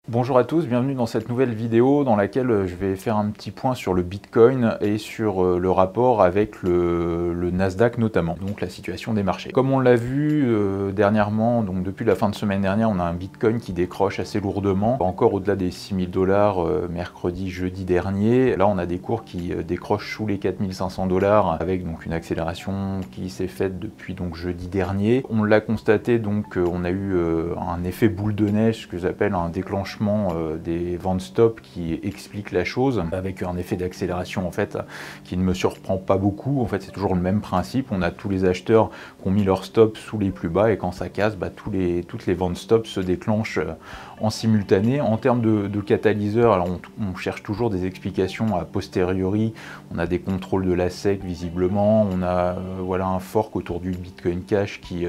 Bonjour à tous, bienvenue dans cette nouvelle vidéo dans laquelle je vais faire un petit point sur le Bitcoin et sur le rapport avec le Nasdaq notamment, donc la situation des marchés. Comme on l'a vu dernièrement, donc depuis la fin de semaine dernière, on a un Bitcoin qui décroche assez lourdement, encore au-delà des 6000 $ mercredi, jeudi dernier. Là, on a des cours qui décrochent sous les 4500 $ avec donc une accélération qui s'est faite depuis donc jeudi dernier. On l'a constaté, donc on a eu un effet boule de neige, ce que j'appelle un déclenchement des ventes stop qui explique la chose, avec un effet d'accélération en fait qui ne me surprend pas beaucoup. En fait, c'est toujours le même principe. On a tous les acheteurs qui ont mis leur stop sous les plus bas et quand ça casse, toutes les ventes stop se déclenchent en simultané. En termes de catalyseurs, alors on cherche toujours des explications a posteriori. On a des contrôles de la SEC visiblement. On a voilà un fork autour du Bitcoin Cash qui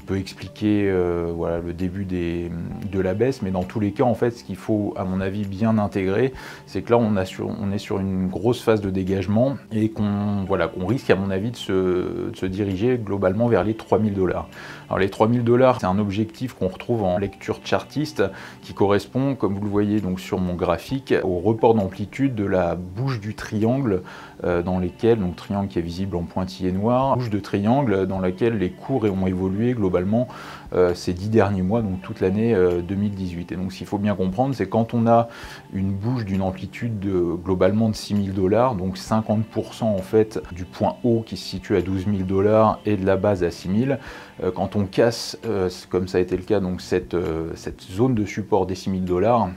peut expliquer voilà le début de la baisse. Mais dans tous les cas, en fait, ce qu'il faut, à mon avis, bien intégrer, c'est que là, on est sur une grosse phase de dégagement et qu'on risque, à mon avis, de se diriger globalement vers les 3000 $. Alors, les 3000 $, c'est un objectif qu'on retrouve en lecture chartiste qui correspond, comme vous le voyez donc sur mon graphique, au report d'amplitude de la bouche du triangle dans lesquels, donc triangle qui est visible en pointillé noir, bouche de triangle dans laquelle les cours ont évolué globalement ces 10 derniers mois, donc toute l'année 2018. Et donc, ce qu'il faut bien comprendre, c'est quand on a une bouche d'une amplitude globalement de 6000 $, donc 50% en fait du point haut qui se situe à 12 000 $ et de la base à 6000, quand on casse, comme ça a été le cas, donc cette zone de support des 6000 $,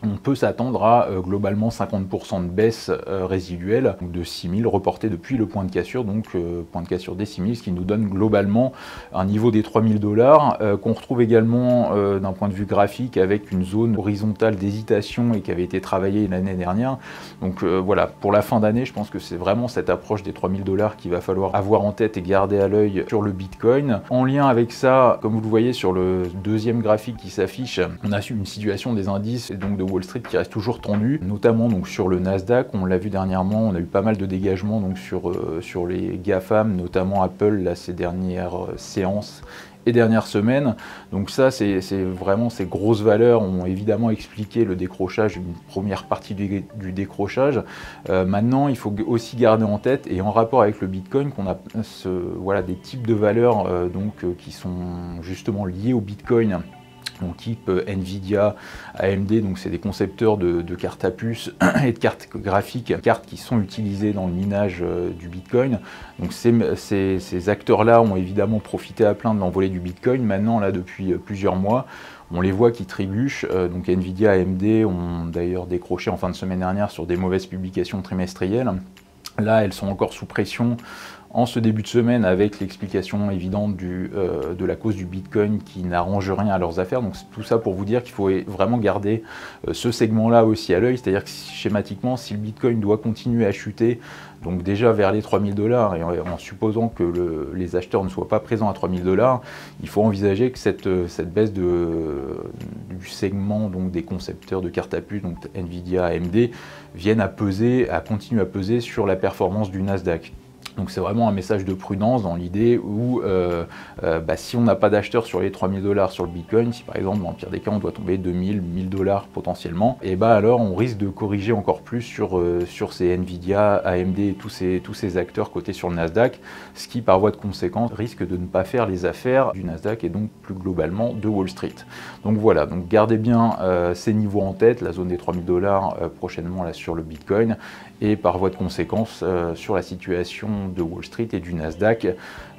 on peut s'attendre à globalement 50% de baisse résiduelle de 6000 reporté depuis le point de cassure, donc point de cassure des 6000, ce qui nous donne globalement un niveau des 3000 $, qu'on retrouve également d'un point de vue graphique avec une zone horizontale d'hésitation et qui avait été travaillée l'année dernière. Donc voilà, pour la fin d'année, je pense que c'est vraiment cette approche des 3000 $ qu'il va falloir avoir en tête et garder à l'œil sur le Bitcoin. En lien avec ça, comme vous le voyez sur le deuxième graphique qui s'affiche, on a une situation des indices et donc de Wall Street qui reste toujours tendue, notamment donc sur le Nasdaq. On l'a vu dernièrement, on a eu pas mal de dégagements donc sur les GAFAM, notamment Apple, là, ces dernières séances et dernières semaines. Donc ça, c'est vraiment ces grosses valeurs ont évidemment expliqué le décrochage, une première partie du décrochage. Maintenant, il faut aussi garder en tête, et en rapport avec le Bitcoin, qu'on a voilà, des types de valeurs qui sont justement liées au Bitcoin. Donc type Nvidia, AMD, donc c'est des concepteurs de cartes à puce et de cartes graphiques, cartes qui sont utilisées dans le minage du Bitcoin. Donc ces acteurs-là ont évidemment profité à plein de l'envolée du Bitcoin. Maintenant, là, depuis plusieurs mois, on les voit qui trébuchent. Donc Nvidia, AMD ont d'ailleurs décroché en fin de semaine dernière sur des mauvaises publications trimestrielles. Là, elles sont encore sous pression en ce début de semaine avec l'explication évidente de la cause du Bitcoin qui n'arrange rien à leurs affaires. Donc tout ça pour vous dire qu'il faut vraiment garder ce segment-là aussi à l'œil. C'est-à-dire que schématiquement, si le Bitcoin doit continuer à chuter, donc déjà vers les 3000 $ et en supposant que les acheteurs ne soient pas présents à 3000 $, il faut envisager que cette baisse du segment donc des concepteurs de cartes à puce, donc Nvidia, AMD, vienne à continuer à peser sur la performance du Nasdaq. Donc c'est vraiment un message de prudence dans l'idée où si on n'a pas d'acheteurs sur les 3000 $ sur le Bitcoin, si par exemple dans le pire des cas on doit tomber 2000, 1000 $ potentiellement, et alors on risque de corriger encore plus sur ces Nvidia, AMD et tous ces acteurs cotés sur le Nasdaq, ce qui par voie de conséquence risque de ne pas faire les affaires du Nasdaq et donc plus globalement de Wall Street. Donc voilà, donc gardez bien ces niveaux en tête, la zone des 3000 $ prochainement là sur le Bitcoin, et par voie de conséquence sur la situation de Wall Street et du Nasdaq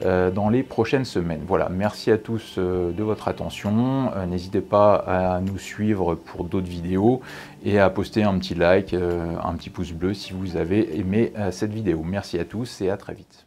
dans les prochaines semaines. Voilà, merci à tous de votre attention. N'hésitez pas à nous suivre pour d'autres vidéos et à poster un petit like, un petit pouce bleu si vous avez aimé cette vidéo. Merci à tous et à très vite.